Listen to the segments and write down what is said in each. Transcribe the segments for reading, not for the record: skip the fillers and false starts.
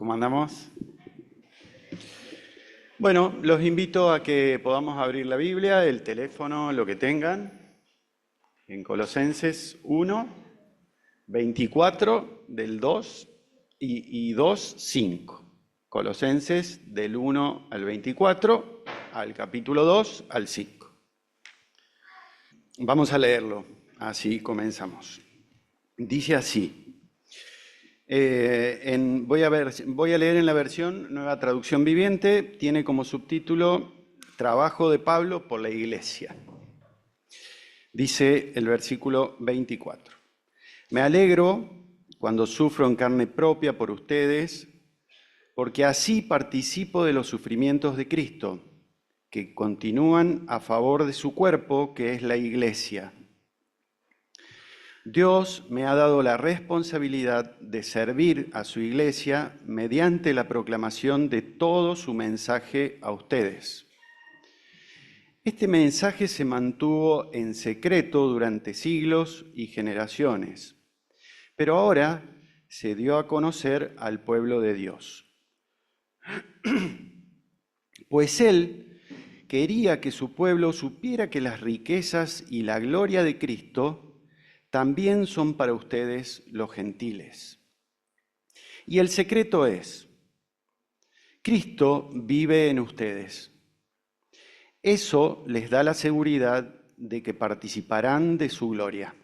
¿Cómo andamos? Bueno, los invito a que podamos abrir la Biblia, el teléfono, lo que tengan, en Colosenses 1, 24, del 2 y 2, 5. Colosenses del 1 al 24, al capítulo 2, al 5. Vamos a leerlo, así comenzamos. Dice así. Voy a leer en la versión Nueva Traducción Viviente, tiene como subtítulo Trabajo de Pablo por la Iglesia. Dice el versículo 24. Me alegro cuando sufro en carne propia por ustedes, porque así participo de los sufrimientos de Cristo, que continúan a favor de su cuerpo, que es la Iglesia. Dios me ha dado la responsabilidad de servir a su iglesia mediante la proclamación de todo su mensaje a ustedes. Este mensaje se mantuvo en secreto durante siglos y generaciones, pero ahora se dio a conocer al pueblo de Dios. Pues Él quería que su pueblo supiera que las riquezas y la gloria de Cristo también son para ustedes los gentiles. Y el secreto es, Cristo vive en ustedes. Eso les da la seguridad de que participarán de su gloria.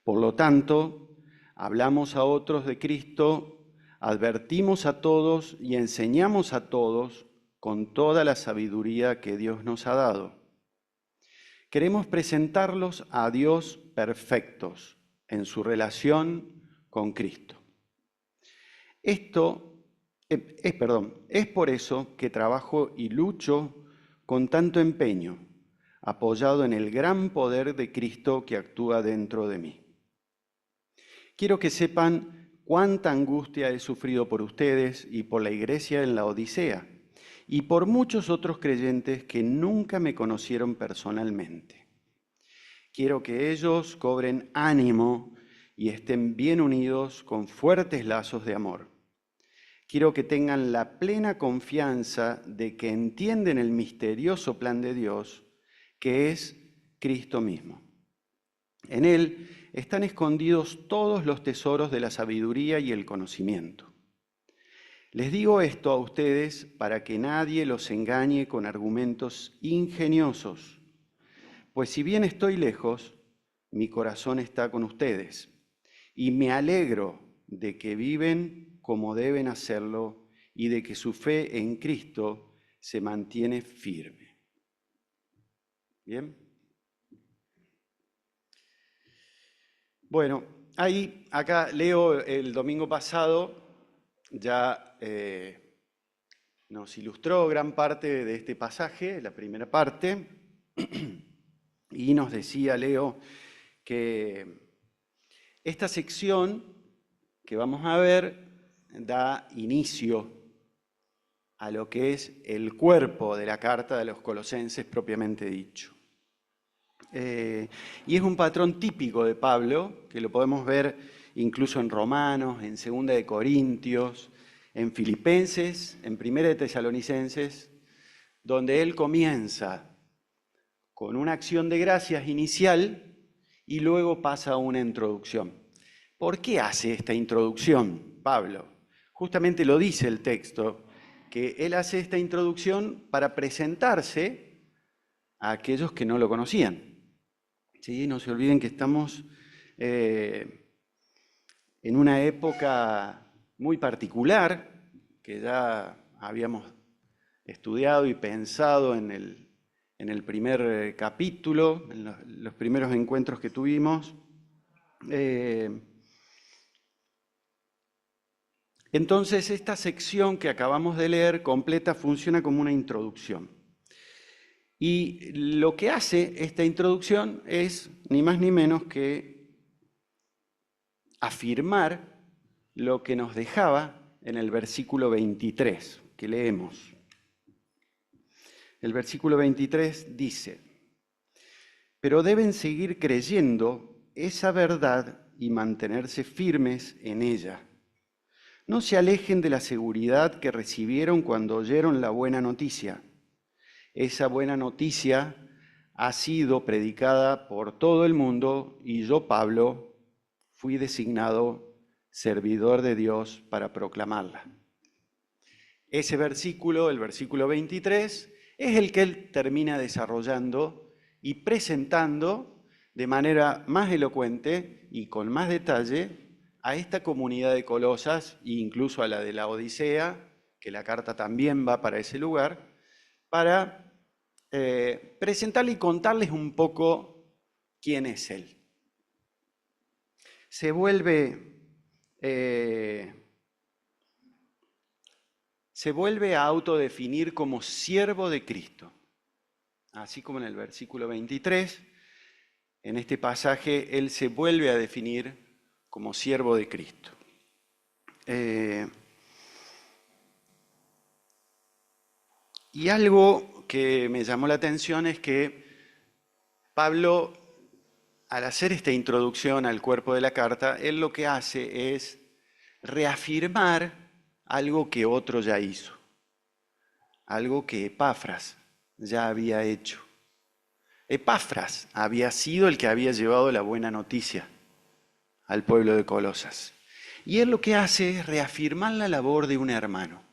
Por lo tanto, hablamos a otros de Cristo, advertimos a todos y enseñamos a todos con toda la sabiduría que Dios nos ha dado. Queremos presentarlos a Dios perfectos en su relación con Cristo. Es por eso que trabajo y lucho con tanto empeño, apoyado en el gran poder de Cristo que actúa dentro de mí. Quiero que sepan cuánta angustia he sufrido por ustedes y por la iglesia en la Odisea, y por muchos otros creyentes que nunca me conocieron personalmente. Quiero que ellos cobren ánimo y estén bien unidos con fuertes lazos de amor. Quiero que tengan la plena confianza de que entienden el misterioso plan de Dios, que es Cristo mismo. En Él están escondidos todos los tesoros de la sabiduría y el conocimiento. Les digo esto a ustedes para que nadie los engañe con argumentos ingeniosos, pues si bien estoy lejos, mi corazón está con ustedes y me alegro de que viven como deben hacerlo y de que su fe en Cristo se mantiene firme. ¿Bien? Bueno, acá leo el domingo pasado, ya nos ilustró gran parte de este pasaje, la primera parte, y nos decía Leo que esta sección que vamos a ver da inicio a lo que es el cuerpo de la carta de los Colosenses propiamente dicho. Y es un patrón típico de Pablo, que lo podemos ver incluso en Romanos, en Segunda de Corintios, en Filipenses, en Primera de Tesalonicenses, donde él comienza con una acción de gracias inicial y luego pasa a una introducción. ¿Por qué hace esta introducción, Pablo? Justamente lo dice el texto, que él hace esta introducción para presentarse a aquellos que no lo conocían. ¿Sí? No se olviden que estamos en una época muy particular, que ya habíamos estudiado y pensado en el primer capítulo, en los primeros encuentros que tuvimos. Entonces, esta sección que acabamos de leer completa funciona como una introducción. Y lo que hace esta introducción es ni más ni menos que afirmar lo que nos dejaba en el versículo 23, que leemos. El versículo 23 dice, pero deben seguir creyendo esa verdad y mantenerse firmes en ella, no se alejen de la seguridad que recibieron cuando oyeron la buena noticia. Esa buena noticia ha sido predicada por todo el mundo y yo, Pablo, fui designado servidor de Dios para proclamarla. Ese versículo, el versículo 23, es el que él termina desarrollando y presentando de manera más elocuente y con más detalle a esta comunidad de Colosas e incluso a la de la Odisea, que la carta también va para ese lugar, para presentarle y contarles un poco quién es él. Se vuelve a autodefinir como siervo de Cristo. Así como en el versículo 23, en este pasaje él se vuelve a definir como siervo de Cristo. Y algo que me llamó la atención es que Pablo, al hacer esta introducción al cuerpo de la carta, él lo que hace es reafirmar algo que otro ya hizo, algo que Epafras ya había hecho. Epafras había sido el que había llevado la buena noticia al pueblo de Colosas. Y él lo que hace es reafirmar la labor de un hermano,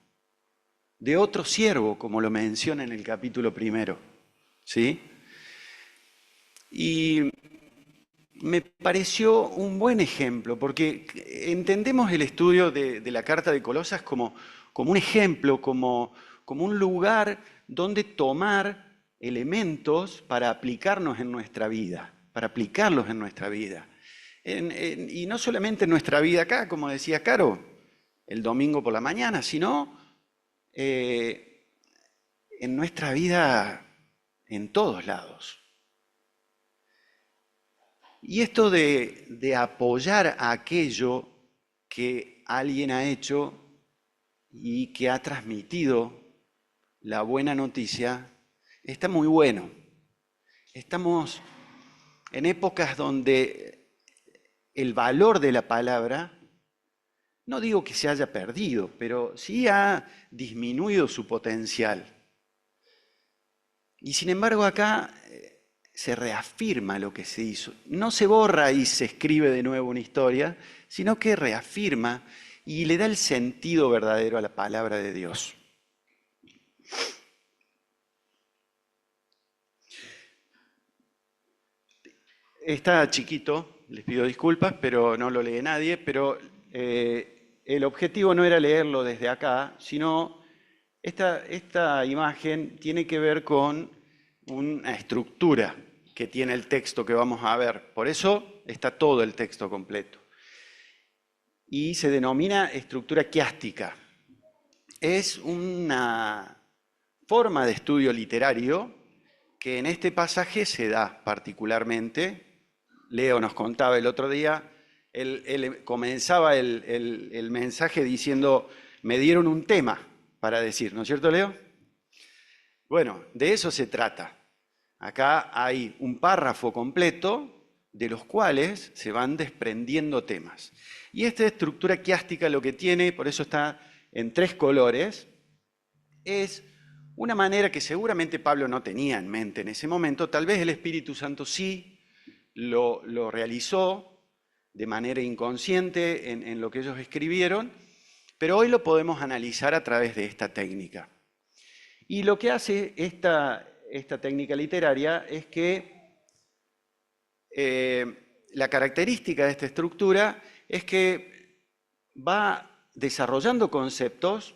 de otro siervo, como lo menciona en el capítulo 1, ¿sí? Y me pareció un buen ejemplo, porque entendemos el estudio de la carta de Colosas como un ejemplo, como un lugar donde tomar elementos para aplicarnos en nuestra vida, para aplicarlos en nuestra vida. Y no solamente en nuestra vida acá, como decía Caro, el domingo por la mañana, sino en nuestra vida en todos lados. Y esto de apoyar a aquello que alguien ha hecho y que ha transmitido la buena noticia, está muy bueno. Estamos en épocas donde el valor de la palabra, no digo que se haya perdido, pero sí ha disminuido su potencial. Y sin embargo acá se reafirma lo que se hizo. No se borra y se escribe de nuevo una historia, sino que reafirma y le da el sentido verdadero a la palabra de Dios. Está chiquito, les pido disculpas, pero no lo lee nadie, pero el objetivo no era leerlo desde acá, sino esta imagen tiene que ver con una estructura que tiene el texto que vamos a ver. Por eso está todo el texto completo. Y se denomina estructura quiástica. Es una forma de estudio literario que en este pasaje se da particularmente. Leo nos contaba el otro día, él comenzaba el mensaje diciendo, me dieron un tema para decir, ¿no es cierto, Leo? Bueno, de eso se trata. Acá hay un párrafo completo de los cuales se van desprendiendo temas. Y esta estructura quiástica lo que tiene, por eso está en 3 colores, es una manera que seguramente Pablo no tenía en mente en ese momento, tal vez el Espíritu Santo sí lo realizó de manera inconsciente en lo que ellos escribieron, pero hoy lo podemos analizar a través de esta técnica. Y lo que hace esta técnica literaria es que la característica de esta estructura es que va desarrollando conceptos,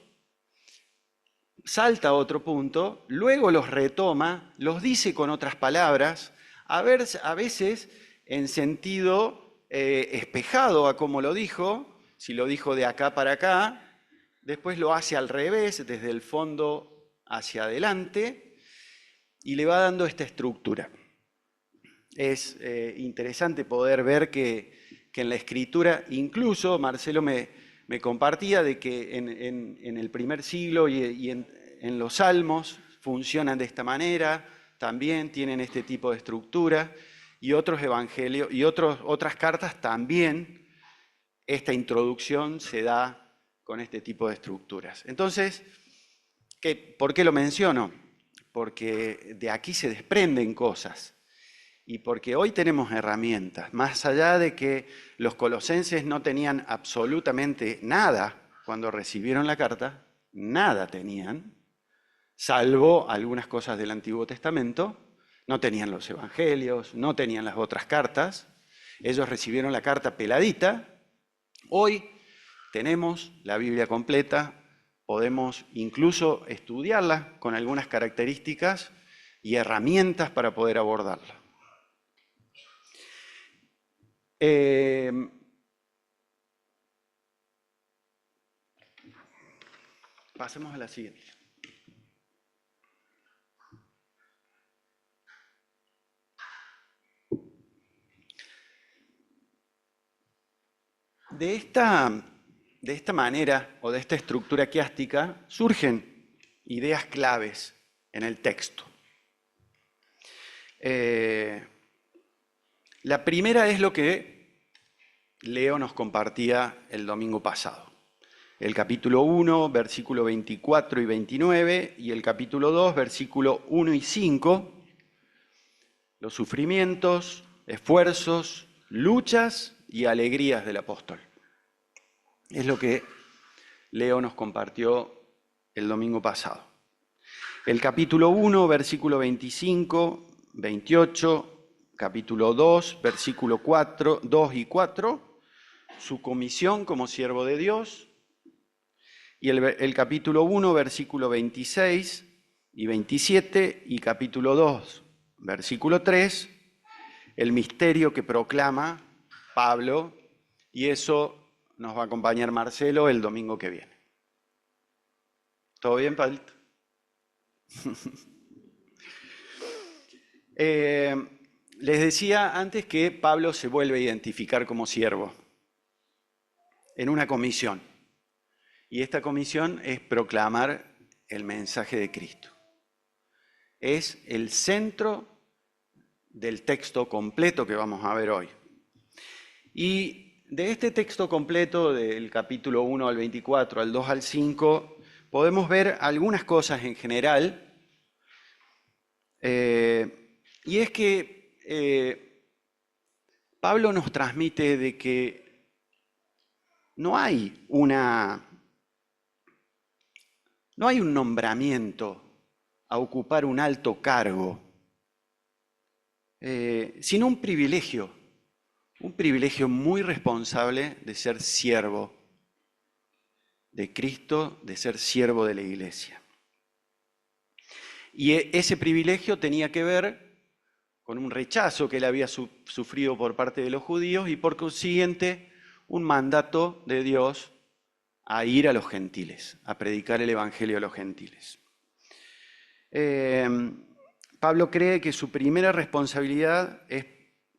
salta a otro punto, luego los retoma, los dice con otras palabras, a veces en sentido espejado a como lo dijo, si lo dijo de acá para acá, después lo hace al revés, desde el fondo hacia adelante, y le va dando esta estructura. Es interesante poder ver que en la escritura, incluso Marcelo me compartía de que en el primer siglo y en los salmos funcionan de esta manera, también tienen este tipo de estructura, y otros evangelios y otras cartas también, esta introducción se da con este tipo de estructuras. Entonces, ¿por qué lo menciono? Porque de aquí se desprenden cosas y porque hoy tenemos herramientas, más allá de que los colosenses no tenían absolutamente nada cuando recibieron la carta, nada tenían, salvo algunas cosas del Antiguo Testamento, no tenían los evangelios, no tenían las otras cartas, ellos recibieron la carta peladita. Hoy tenemos la Biblia completa, podemos incluso estudiarla con algunas características y herramientas para poder abordarla. Pasemos a la siguiente. De esta manera o de esta estructura quiástica surgen ideas claves en el texto. La primera es lo que Leo nos compartía el domingo pasado. El capítulo 1, versículo 24 y 29, y el capítulo 2, versículo 1 y 5, los sufrimientos, esfuerzos, luchas y alegrías del apóstol. Es lo que Leo nos compartió el domingo pasado. El capítulo 1, versículo 25, 28, capítulo 2, versículo 4, 2 y 4, su comisión como siervo de Dios, y el capítulo 1, versículo 26 y 27, y capítulo 2, versículo 3, el misterio que proclama Pablo, y eso nos va a acompañar Marcelo el domingo que viene. ¿Todo bien, Pablito? Les decía antes que Pablo se vuelve a identificar como siervo en una comisión. Y esta comisión es proclamar el mensaje de Cristo. Es el centro del texto completo que vamos a ver hoy. Y de este texto completo, del capítulo 1 al 24, al 2 al 5, podemos ver algunas cosas en general. Y es que Pablo nos transmite de que no hay un nombramiento a ocupar un alto cargo, sino un privilegio muy responsable de ser siervo de Cristo, de ser siervo de la Iglesia. Y ese privilegio tenía que ver con un rechazo que él había sufrido por parte de los judíos y por consiguiente un mandato de Dios a ir a los gentiles, a predicar el evangelio a los gentiles. Pablo cree que su primera responsabilidad es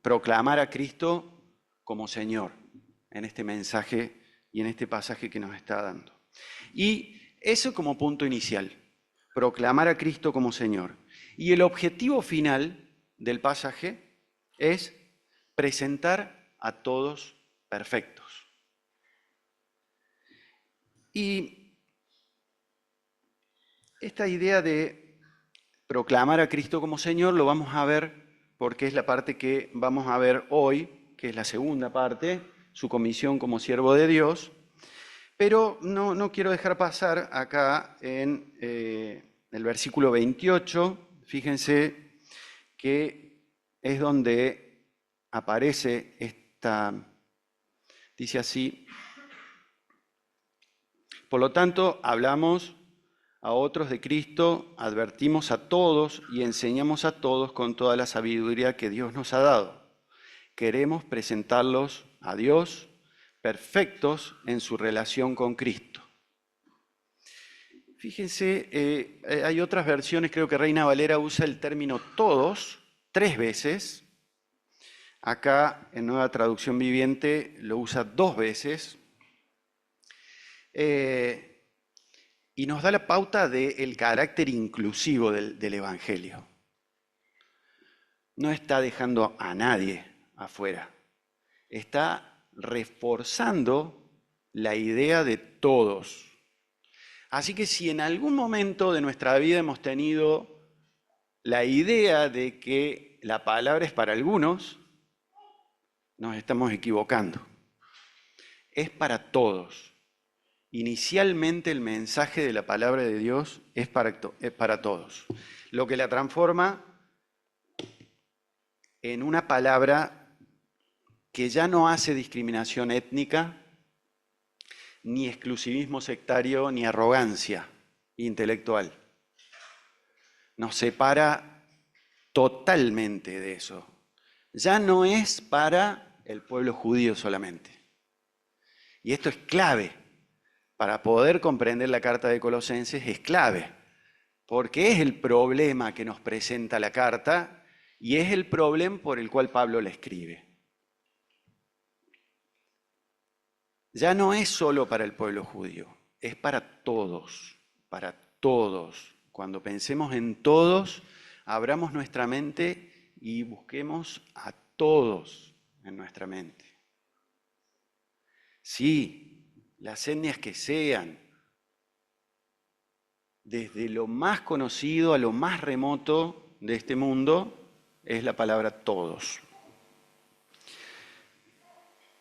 proclamar a Cristo como Señor en este mensaje y en este pasaje que nos está dando. Y eso como punto inicial, proclamar a Cristo como Señor. Y el objetivo final del pasaje es presentar a todos perfectos. Y esta idea de proclamar a Cristo como Señor lo vamos a ver porque es la parte que vamos a ver hoy, que es la segunda parte, su comisión como siervo de Dios. Pero no quiero dejar pasar acá en el versículo 28, fíjense que es donde aparece dice así: por lo tanto, hablamos a otros de Cristo, advertimos a todos y enseñamos a todos con toda la sabiduría que Dios nos ha dado. Queremos presentarlos a Dios perfectos en su relación con Cristo. Fíjense, hay otras versiones, creo que Reina Valera usa el término todos 3 veces. Acá en Nueva Traducción Viviente lo usa 2 veces. Y nos da la pauta del carácter inclusivo del Evangelio. No está dejando a nadie afuera. Está reforzando la idea de todos. Así que si en algún momento de nuestra vida hemos tenido la idea de que la palabra es para algunos, nos estamos equivocando. Es para todos. Inicialmente el mensaje de la palabra de Dios es para todos. Lo que la transforma en una palabra que ya no hace discriminación étnica, ni exclusivismo sectario, ni arrogancia intelectual. Nos separa totalmente de eso. Ya no es para el pueblo judío solamente. Y esto es clave. Para poder comprender la carta de Colosenses es clave, porque es el problema que nos presenta la carta y es el problema por el cual Pablo la escribe. Ya no es solo para el pueblo judío, es para todos, para todos. Cuando pensemos en todos, abramos nuestra mente y busquemos a todos en nuestra mente. Sí, las etnias que sean, desde lo más conocido a lo más remoto de este mundo, es la palabra todos.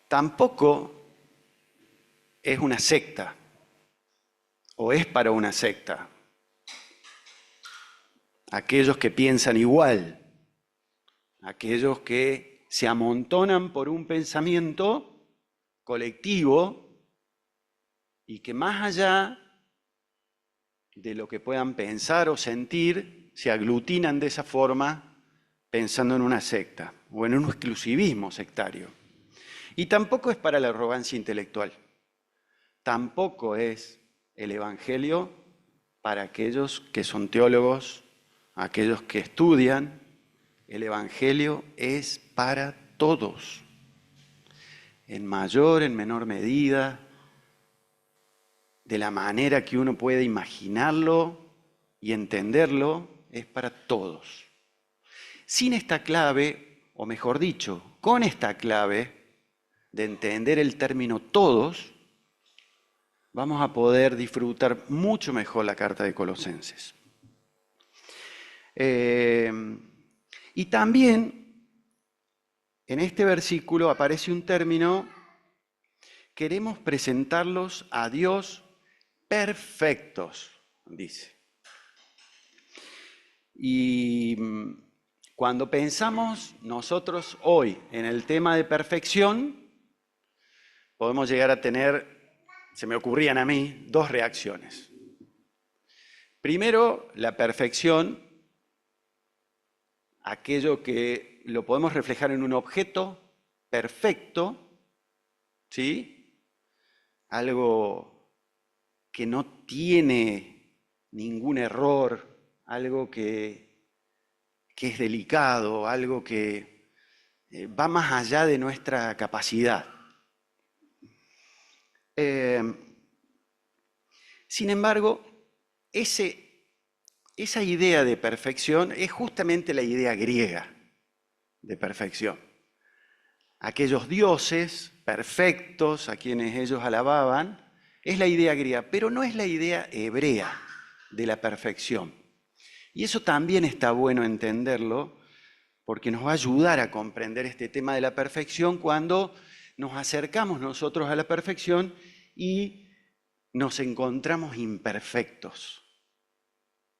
Tampoco es una secta, o es para una secta. Aquellos que piensan igual, aquellos que se amontonan por un pensamiento colectivo y que más allá de lo que puedan pensar o sentir, se aglutinan de esa forma pensando en una secta o en un exclusivismo sectario. Y tampoco es para la arrogancia intelectual. Tampoco es el Evangelio para aquellos que son teólogos, aquellos que estudian. El Evangelio es para todos, en mayor, en menor medida, de la manera que uno puede imaginarlo y entenderlo, es para todos. Sin esta clave, o mejor dicho, con esta clave de entender el término todos, vamos a poder disfrutar mucho mejor la carta de Colosenses. Y también en este versículo aparece un término: queremos presentarlos a Dios perfectos, dice. Y cuando pensamos nosotros hoy en el tema de perfección, podemos llegar a tener, se me ocurrían a mí, dos reacciones. Primero, la perfección, aquello que lo podemos reflejar en un objeto perfecto, ¿sí? Algo que no tiene ningún error, algo que es delicado, algo que va más allá de nuestra capacidad. Sin embargo, esa idea de perfección es justamente la idea griega de perfección. Aquellos dioses perfectos a quienes ellos alababan, es la idea griega, pero no es la idea hebrea de la perfección. Y eso también está bueno entenderlo, porque nos va a ayudar a comprender este tema de la perfección cuando nos acercamos nosotros a la perfección y nos encontramos imperfectos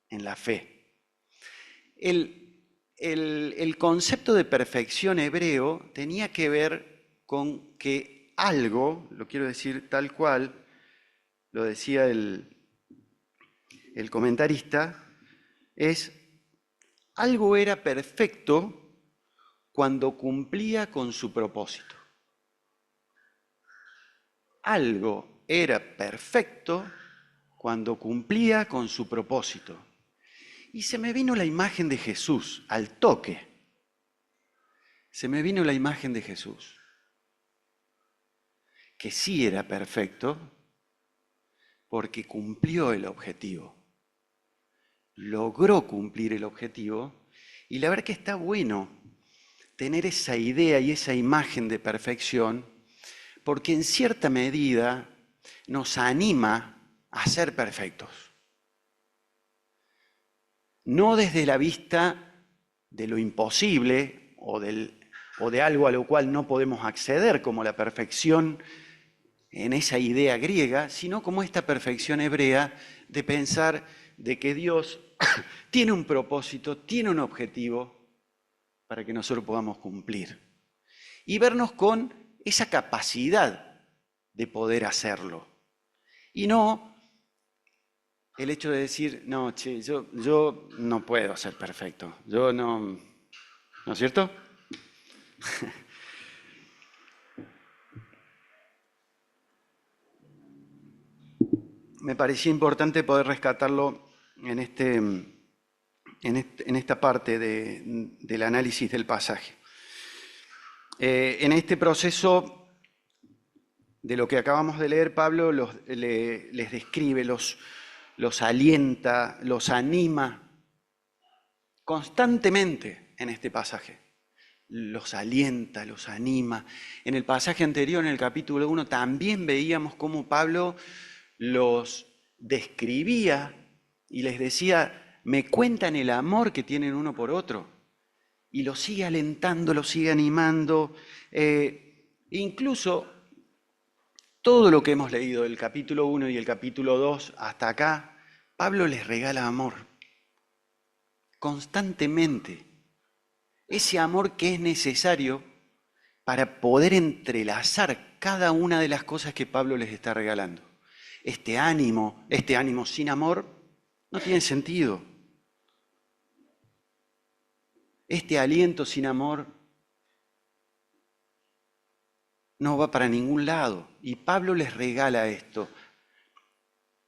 en la fe. El concepto de perfección hebreo tenía que ver con que algo, lo quiero decir tal cual, lo decía el comentarista, es algo era perfecto cuando cumplía con su propósito. Algo era perfecto cuando cumplía con su propósito. Y se me vino la imagen de Jesús al toque. Se me vino la imagen de Jesús, que sí era perfecto porque cumplió el objetivo. Logró cumplir el objetivo y la verdad que está bueno tener esa idea y esa imagen de perfección porque en cierta medida nos anima a ser perfectos. No desde la vista de lo imposible o de algo a lo cual no podemos acceder, como la perfección en esa idea griega, sino como esta perfección hebrea de pensar de que Dios tiene un propósito, tiene un objetivo para que nosotros podamos cumplir. Y vernos con esa capacidad de poder hacerlo. Y no el hecho de decir, no, che, yo no puedo ser perfecto. Yo no... ¿No es cierto? Me parecía importante poder rescatarlo en, en esta parte del análisis del pasaje. En este proceso de lo que acabamos de leer, Pablo les describe, los alienta, los anima constantemente en este pasaje. Los alienta, los anima. En el pasaje anterior, en el capítulo 1, también veíamos cómo Pablo los describía y les decía, me cuentan el amor que tienen uno por otro. Y los sigue alentando, los sigue animando. Incluso todo lo que hemos leído del capítulo 1 y el capítulo 2 hasta acá, Pablo les regala amor constantemente. Ese amor que es necesario para poder entrelazar cada una de las cosas que Pablo les está regalando. Este ánimo sin amor, no tiene sentido. Este aliento sin amor no va para ningún lado. Y Pablo les regala esto.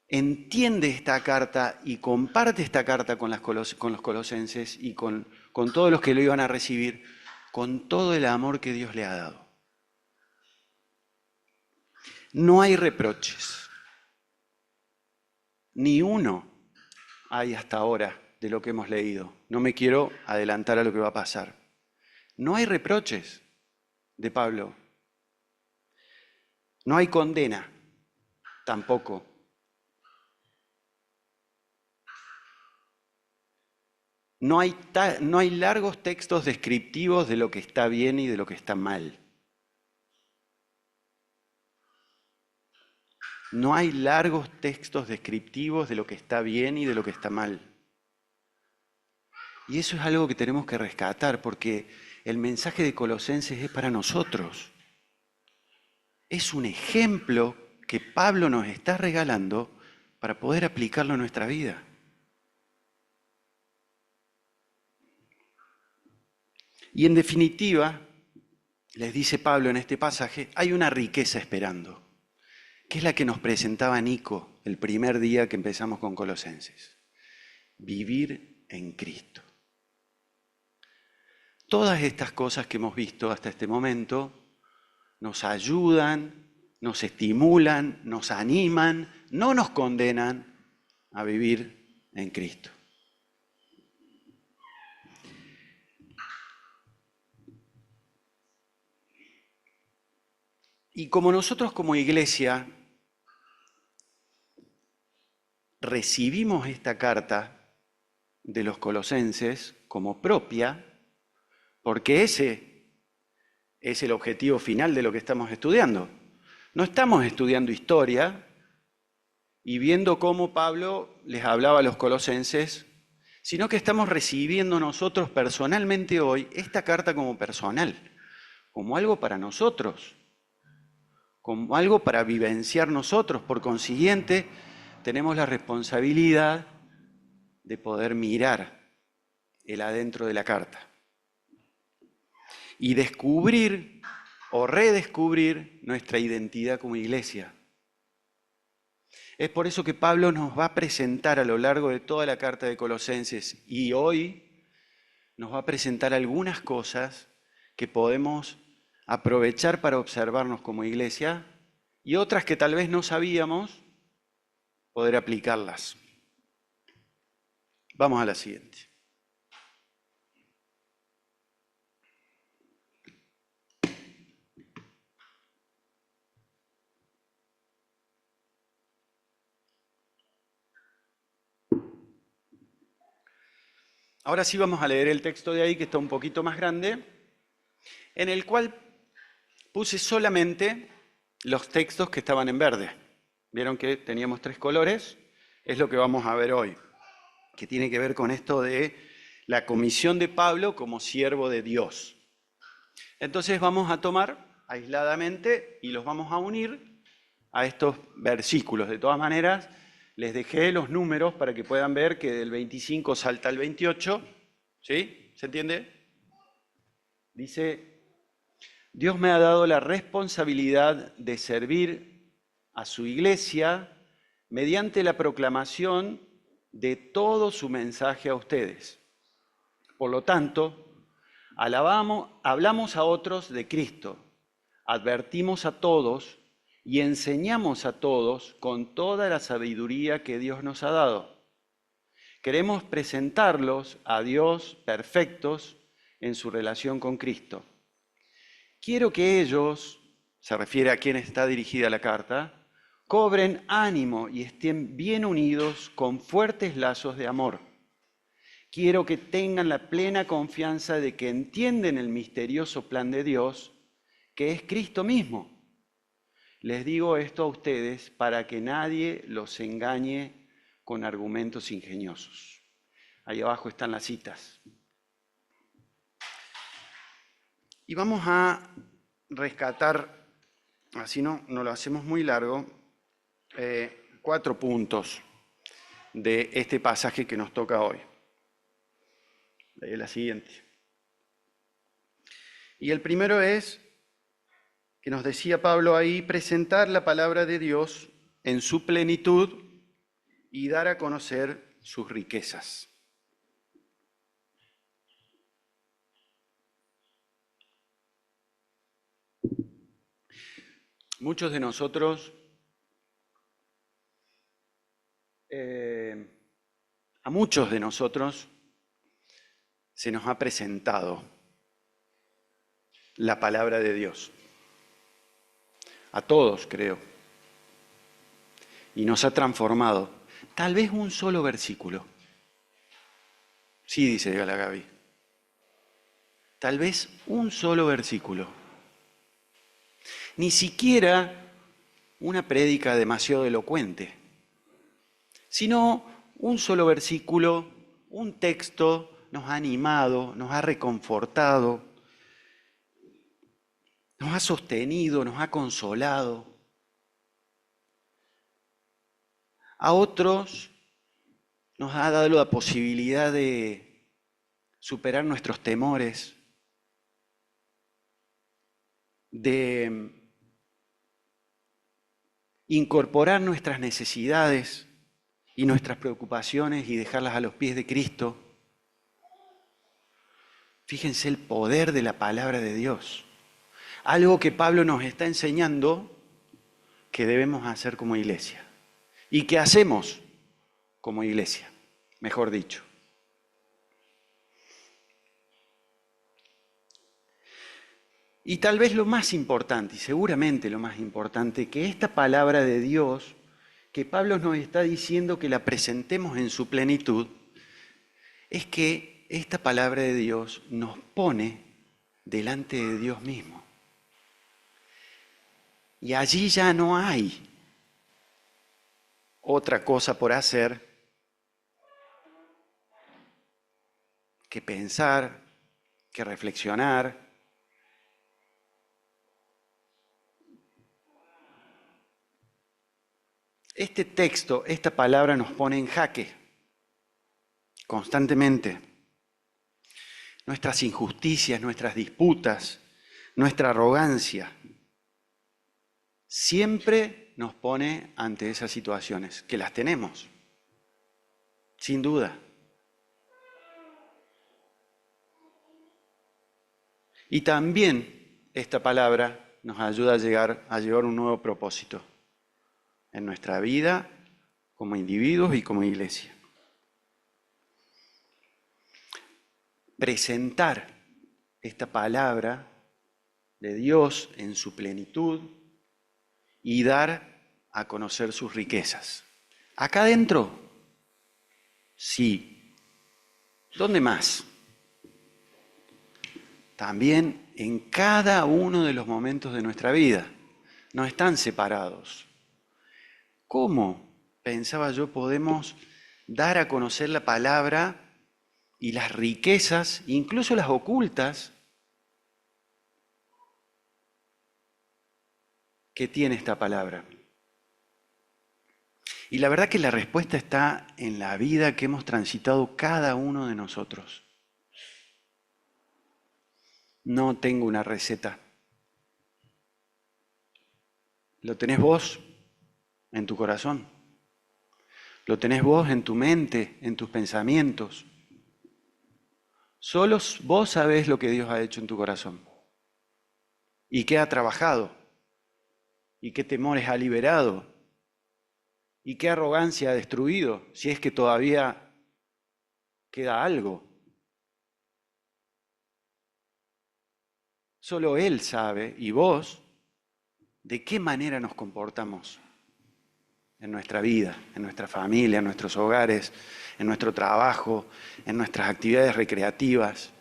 Entiende esta carta y comparte esta carta con los colosenses y con todos los que lo iban a recibir, con todo el amor que Dios le ha dado. No hay reproches. Ni uno hay hasta ahora de lo que hemos leído. No me quiero adelantar a lo que va a pasar. No hay reproches de Pablo. No hay condena tampoco. No hay largos textos descriptivos de lo que está bien y de lo que está mal. No hay largos textos descriptivos de lo que está bien y de lo que está mal. Y eso es algo que tenemos que rescatar porque el mensaje de Colosenses es para nosotros. Es un ejemplo que Pablo nos está regalando para poder aplicarlo en nuestra vida. Y en definitiva, les dice Pablo en este pasaje, hay una riqueza esperando, que es la que nos presentaba Nico el primer día que empezamos con Colosenses. Vivir en Cristo. Todas estas cosas que hemos visto hasta este momento nos ayudan, nos estimulan, nos animan, no nos condenan a vivir en Cristo. Y como nosotros como iglesia recibimos esta carta de los colosenses como propia, porque ese es el objetivo final de lo que estamos estudiando. No estamos estudiando historia y viendo cómo Pablo les hablaba a los colosenses, sino que estamos recibiendo nosotros personalmente hoy esta carta como personal, como algo para nosotros, como algo para vivenciar nosotros. Por consiguiente, tenemos la responsabilidad de poder mirar el adentro de la carta y descubrir o redescubrir nuestra identidad como iglesia. Es por eso que Pablo nos va a presentar a lo largo de toda la carta de Colosenses y hoy nos va a presentar algunas cosas que podemos aprovechar para observarnos como iglesia y otras que tal vez no sabíamos poder aplicarlas. Vamos a la siguiente. Ahora sí vamos a leer el texto de ahí, que está un poquito más grande, en el cual puse solamente los textos que estaban en verde. Vieron que teníamos 3 colores, es lo que vamos a ver hoy, que tiene que ver con esto de la comisión de Pablo como siervo de Dios. Entonces vamos a tomar aisladamente y los vamos a unir a estos versículos. De todas maneras, les dejé los números para que puedan ver que del 25 salta al 28. ¿Sí? ¿Se entiende? Dice: Dios me ha dado la responsabilidad de servir a su iglesia mediante la proclamación de todo su mensaje a ustedes. Por lo tanto, hablamos a otros de Cristo, advertimos a todos y enseñamos a todos con toda la sabiduría que Dios nos ha dado. Queremos presentarlos a Dios perfectos en su relación con Cristo. Quiero que ellos, se refiere a quien está dirigida la carta, cobren ánimo y estén bien unidos con fuertes lazos de amor. Quiero que tengan la plena confianza de que entienden el misterioso plan de Dios, que es Cristo mismo. Les digo esto a ustedes para que nadie los engañe con argumentos ingeniosos. Ahí abajo están las citas. Y vamos a rescatar, así no lo hacemos muy largo, 4 puntos de este pasaje que nos toca hoy. La siguiente. Y el primero es, que nos decía Pablo ahí, presentar la palabra de Dios en su plenitud y dar a conocer sus riquezas. Muchos de nosotros, a muchos de nosotros se nos ha presentado la palabra de Dios. A todos, creo. Y nos ha transformado. Tal vez un solo versículo. Sí, dice Galagavi. Tal vez un solo versículo. Ni siquiera una prédica demasiado elocuente, sino un solo versículo, un texto nos ha animado, nos ha reconfortado, nos ha sostenido, nos ha consolado. A otros nos ha dado la posibilidad de superar nuestros temores, de incorporar nuestras necesidades y nuestras preocupaciones y dejarlas a los pies de Cristo. Fíjense el poder de la palabra de Dios. Algo que Pablo nos está enseñando que debemos hacer como iglesia. Y que hacemos como iglesia, mejor dicho. Y tal vez lo más importante, y seguramente lo más importante, que esta palabra de Dios, que Pablo nos está diciendo que la presentemos en su plenitud, es que esta palabra de Dios nos pone delante de Dios mismo. Y allí ya no hay otra cosa por hacer que pensar, que reflexionar. Este texto, esta palabra nos pone en jaque constantemente. Nuestras injusticias, nuestras disputas, nuestra arrogancia, siempre nos pone ante esas situaciones, que las tenemos, sin duda. Y también esta palabra nos ayuda a llevar un nuevo propósito en nuestra vida como individuos y como iglesia. Presentar esta palabra de Dios en su plenitud y dar a conocer sus riquezas. ¿Acá adentro? Sí. ¿Dónde más? También en cada uno de los momentos de nuestra vida. No están separados. ¿Cómo, pensaba yo, podemos dar a conocer la palabra y las riquezas, incluso las ocultas, que tiene esta palabra? Y la verdad que la respuesta está en la vida que hemos transitado cada uno de nosotros. No tengo una receta. ¿Lo tenés vos en tu corazón? ¿Lo tenés vos en tu mente, en tus pensamientos? Solo vos sabés lo que Dios ha hecho en tu corazón. Y qué ha trabajado. Y qué temores ha liberado. Y qué arrogancia ha destruido, si es que todavía queda algo. Solo Él sabe, y vos, de qué manera nos comportamos en nuestra vida, en nuestra familia, en nuestros hogares, en nuestro trabajo, en nuestras actividades recreativas.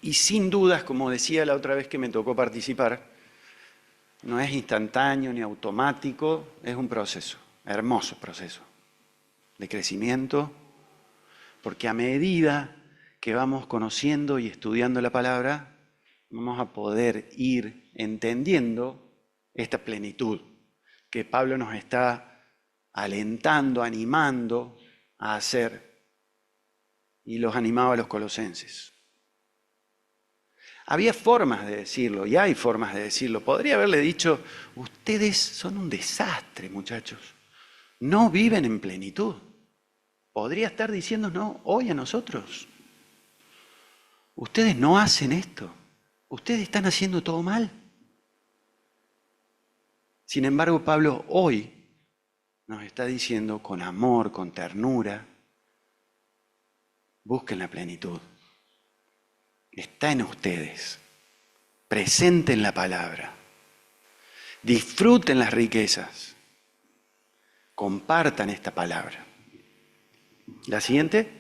Y sin dudas, como decía la otra vez que me tocó participar, no es instantáneo ni automático, es un proceso, hermoso proceso de crecimiento, porque a medida que vamos conociendo y estudiando la palabra, vamos a poder ir entendiendo esta plenitud que Pablo nos está alentando, animando a hacer, y los animaba a los colosenses. Había formas de decirlo, y hay formas de decirlo. Podría haberle dicho, ustedes son un desastre, muchachos. No viven en plenitud. Podría estar diciéndonos hoy a nosotros. Ustedes no hacen esto. Ustedes están haciendo todo mal. Sin embargo, Pablo hoy nos está diciendo con amor, con ternura, busquen la plenitud. Está en ustedes. Presenten la palabra. Disfruten las riquezas. Compartan esta palabra. La siguiente.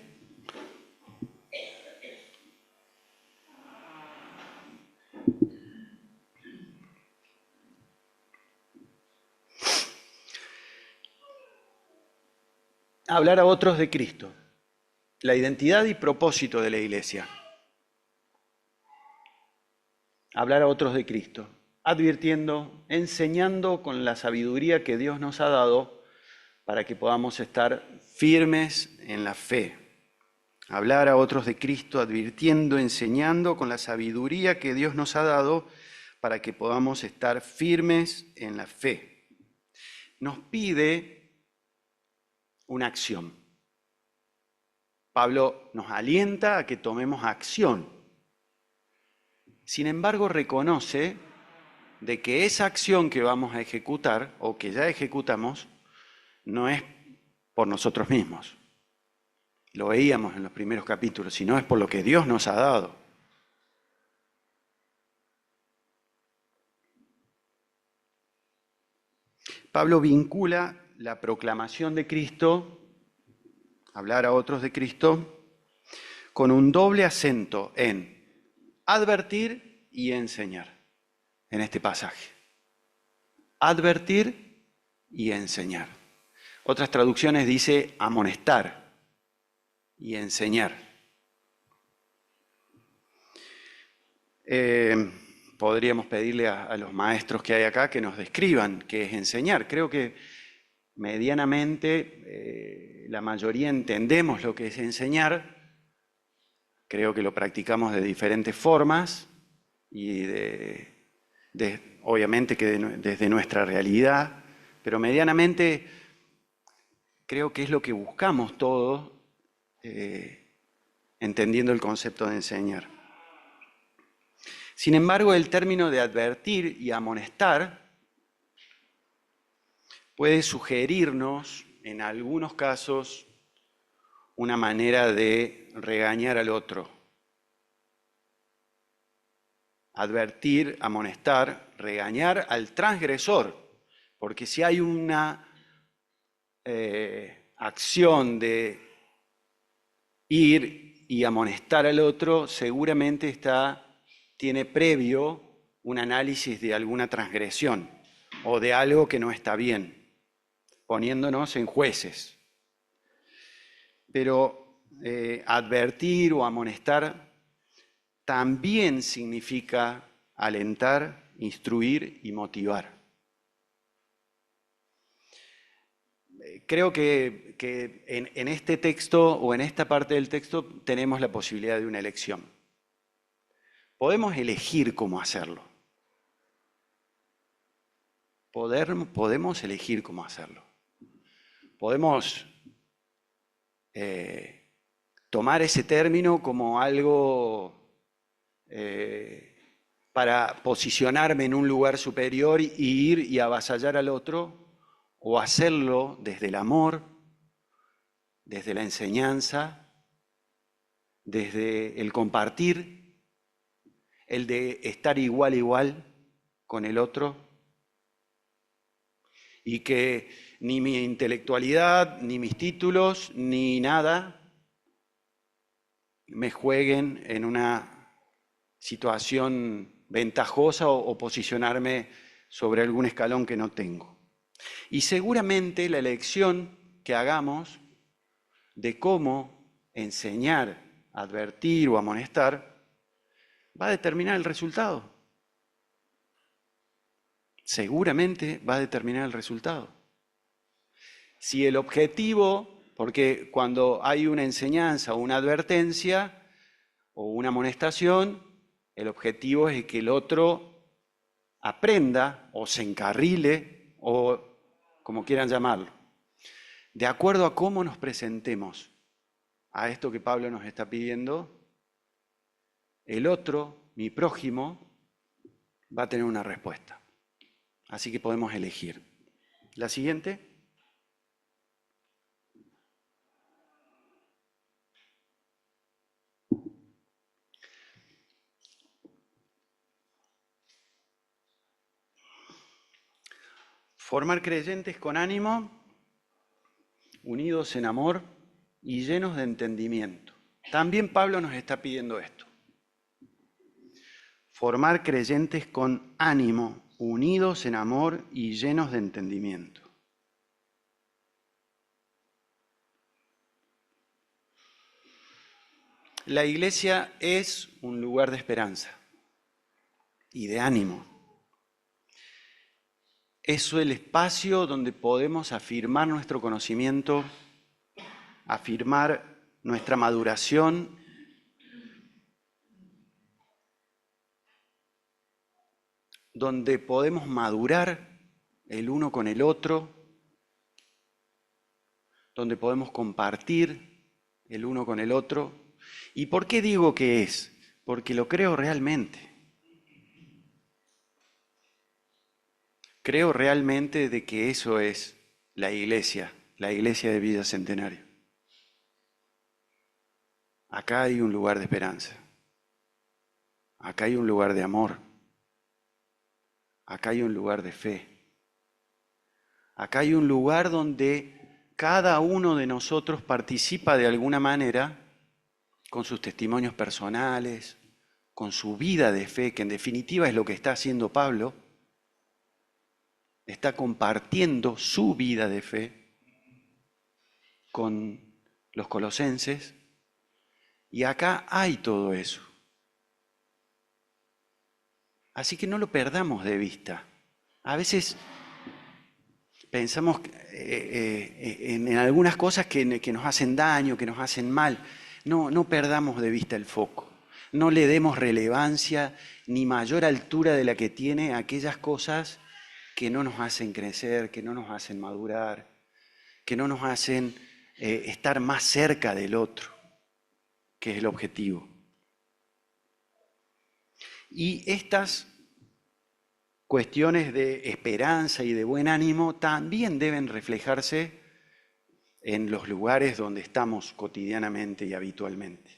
Hablar a otros de Cristo. La identidad y propósito de la iglesia. Hablar a otros de Cristo. Advirtiendo, enseñando con la sabiduría que Dios nos ha dado para que podamos estar firmes en la fe. Hablar a otros de Cristo, advirtiendo, enseñando con la sabiduría que Dios nos ha dado para que podamos estar firmes en la fe. Nos pide una acción. Pablo nos alienta a que tomemos acción. Sin embargo, reconoce de que esa acción que vamos a ejecutar o que ya ejecutamos no es por nosotros mismos. Lo veíamos en los primeros capítulos, sino es por lo que Dios nos ha dado. Pablo vincula la proclamación de Cristo, hablar a otros de Cristo, con un doble acento en advertir y enseñar en este pasaje. Advertir y enseñar. Otras traducciones dice amonestar y enseñar. Podríamos pedirle a los maestros que hay acá que nos describan qué es enseñar. Creo que medianamente la mayoría entendemos lo que es enseñar. Creo que lo practicamos de diferentes formas y obviamente que desde nuestra realidad, pero medianamente creo que es lo que buscamos todos, entendiendo el concepto de enseñar. Sin embargo, el término de advertir y amonestar puede sugerirnos, en algunos casos, una manera de regañar al otro, advertir, amonestar, regañar al transgresor, porque si hay una acción de ir y amonestar al otro, seguramente tiene previo un análisis de alguna transgresión o de algo que no está bien, poniéndonos en jueces. Pero advertir o amonestar también significa alentar, instruir y motivar. Creo que en este texto o en esta parte del texto tenemos la posibilidad de una elección. Podemos elegir cómo hacerlo. Podemos elegir cómo hacerlo. Podemos tomar ese término como algo para posicionarme en un lugar superior y ir y avasallar al otro, o hacerlo desde el amor, desde la enseñanza, desde el compartir, el de estar igual a igual con el otro, y que ni mi intelectualidad, ni mis títulos, ni nada me jueguen en una situación ventajosa o posicionarme sobre algún escalón que no tengo. Y seguramente la elección que hagamos de cómo enseñar, advertir o amonestar va a determinar el resultado. Seguramente va a determinar el resultado. Si el objetivo, porque cuando hay una enseñanza o una advertencia o una amonestación, el objetivo es que el otro aprenda o se encarrile o como quieran llamarlo, de acuerdo a cómo nos presentemos a esto que Pablo nos está pidiendo, el otro, mi prójimo, va a tener una respuesta. Así que podemos elegir. La siguiente. Formar creyentes con ánimo, unidos en amor y llenos de entendimiento. También Pablo nos está pidiendo esto. Formar creyentes con ánimo, unidos en amor y llenos de entendimiento. La iglesia es un lugar de esperanza y de ánimo. Es el espacio donde podemos afirmar nuestro conocimiento, afirmar nuestra maduración, donde podemos madurar el uno con el otro, donde podemos compartir el uno con el otro. ¿Y por qué digo que es? Porque lo creo realmente. Creo realmente de que eso es la iglesia de Villa Centenario. Acá hay un lugar de esperanza. Acá hay un lugar de amor. Acá hay un lugar de fe. Acá hay un lugar donde cada uno de nosotros participa de alguna manera con sus testimonios personales, con su vida de fe, que en definitiva es lo que está haciendo Pablo. Está compartiendo su vida de fe con los colosenses, y acá hay todo eso. Así que no lo perdamos de vista. A veces pensamos en algunas cosas que nos hacen daño, que nos hacen mal. No perdamos de vista el foco. No le demos relevancia ni mayor altura de la que tiene a aquellas cosas que no nos hacen crecer, que no nos hacen madurar, que no nos hacen estar más cerca del otro, que es el objetivo. Y estas cuestiones de esperanza y de buen ánimo también deben reflejarse en los lugares donde estamos cotidianamente y habitualmente.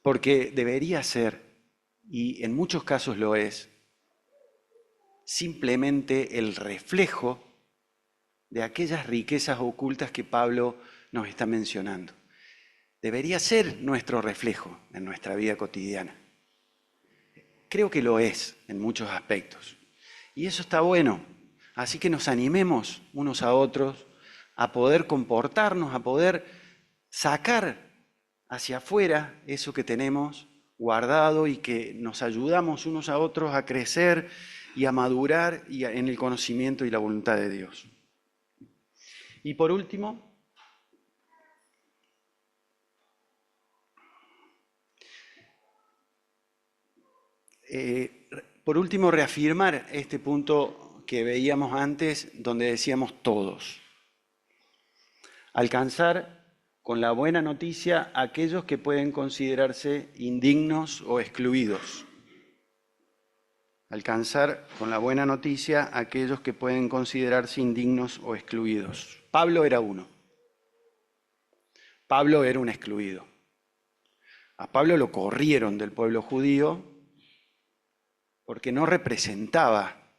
porque debería ser, y en muchos casos lo es, simplemente el reflejo de aquellas riquezas ocultas que Pablo nos está mencionando. Debería ser nuestro reflejo en nuestra vida cotidiana. Creo que lo es en muchos aspectos. Y eso está bueno. Así que nos animemos unos a otros a poder comportarnos, a poder sacar hacia afuera eso que tenemos guardado y que nos ayudamos unos a otros a crecer y a madurar en el conocimiento y la voluntad de Dios. Y por último, reafirmar este punto que veíamos antes, donde decíamos todos. Alcanzar con la buena noticia a aquellos que pueden considerarse indignos o excluidos. Alcanzar con la buena noticia a aquellos que pueden considerarse indignos o excluidos. Pablo era uno. Pablo era un excluido. A Pablo lo corrieron del pueblo judío porque no representaba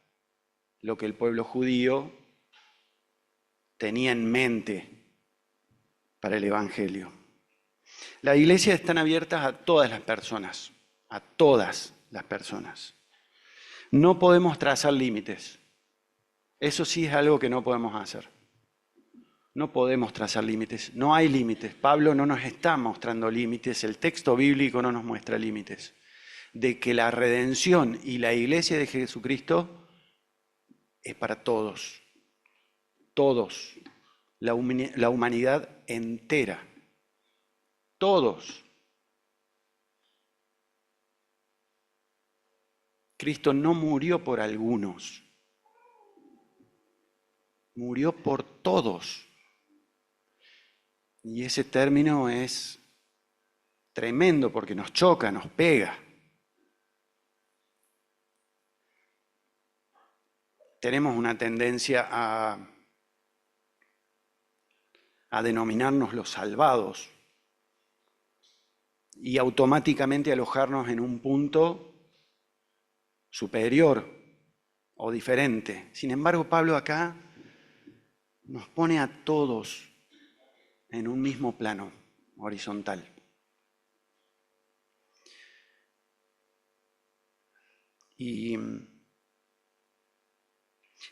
lo que el pueblo judío tenía en mente para el Evangelio. Las iglesias están abiertas a todas las personas, a todas las personas. No podemos trazar límites. Eso sí es algo que no podemos hacer. No podemos trazar límites, no hay límites. Pablo no nos está mostrando límites, el texto bíblico no nos muestra límites. De que la redención y la iglesia de Jesucristo es para todos, todos, la humanidad entera, todos. Cristo no murió por algunos, murió por todos. Y ese término es tremendo porque nos choca, nos pega. Tenemos una tendencia a denominarnos los salvados y automáticamente alojarnos en un punto superior o diferente. Sin embargo, Pablo acá nos pone a todos en un mismo plano horizontal. Y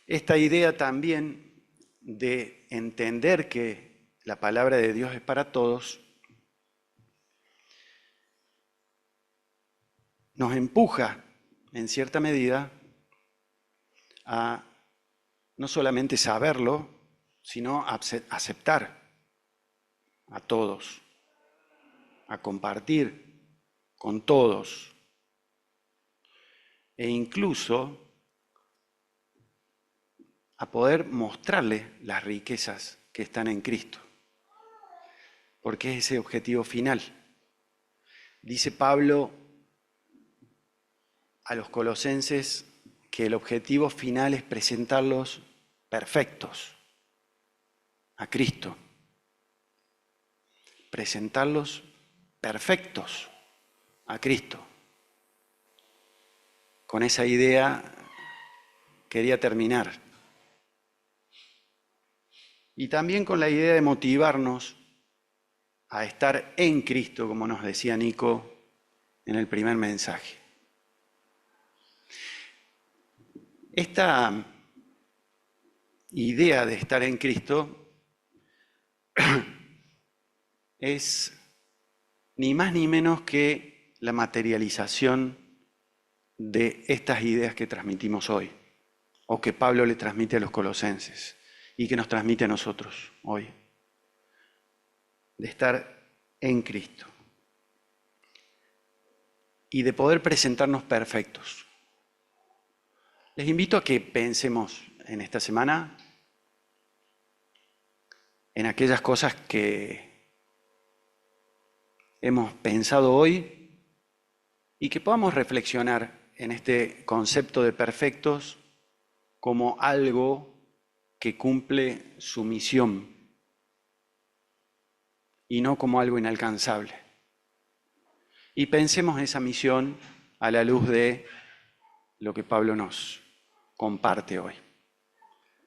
esta idea también de entender que la palabra de Dios es para todos, nos empuja, en cierta medida, a no solamente saberlo, sino a aceptar a todos, a compartir con todos, e incluso a poder mostrarle las riquezas que están en Cristo, porque es ese objetivo final. Dice Pablo a los colosenses que el objetivo final es presentarlos perfectos a Cristo. Presentarlos perfectos a Cristo. Con esa idea quería terminar. Y también con la idea de motivarnos a estar en Cristo, como nos decía Nico en el primer mensaje. Esta idea de estar en Cristo es ni más ni menos que la materialización de estas ideas que transmitimos hoy, o que Pablo le transmite a los colosenses y que nos transmite a nosotros hoy, de estar en Cristo y de poder presentarnos perfectos. Les invito a que pensemos en esta semana en aquellas cosas que hemos pensado hoy y que podamos reflexionar en este concepto de perfectos como algo que cumple su misión y no como algo inalcanzable. y pensemos esa misión a la luz de lo que Pablo nos comparte hoy.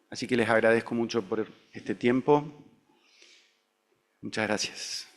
Así que les agradezco mucho por este tiempo. Muchas gracias.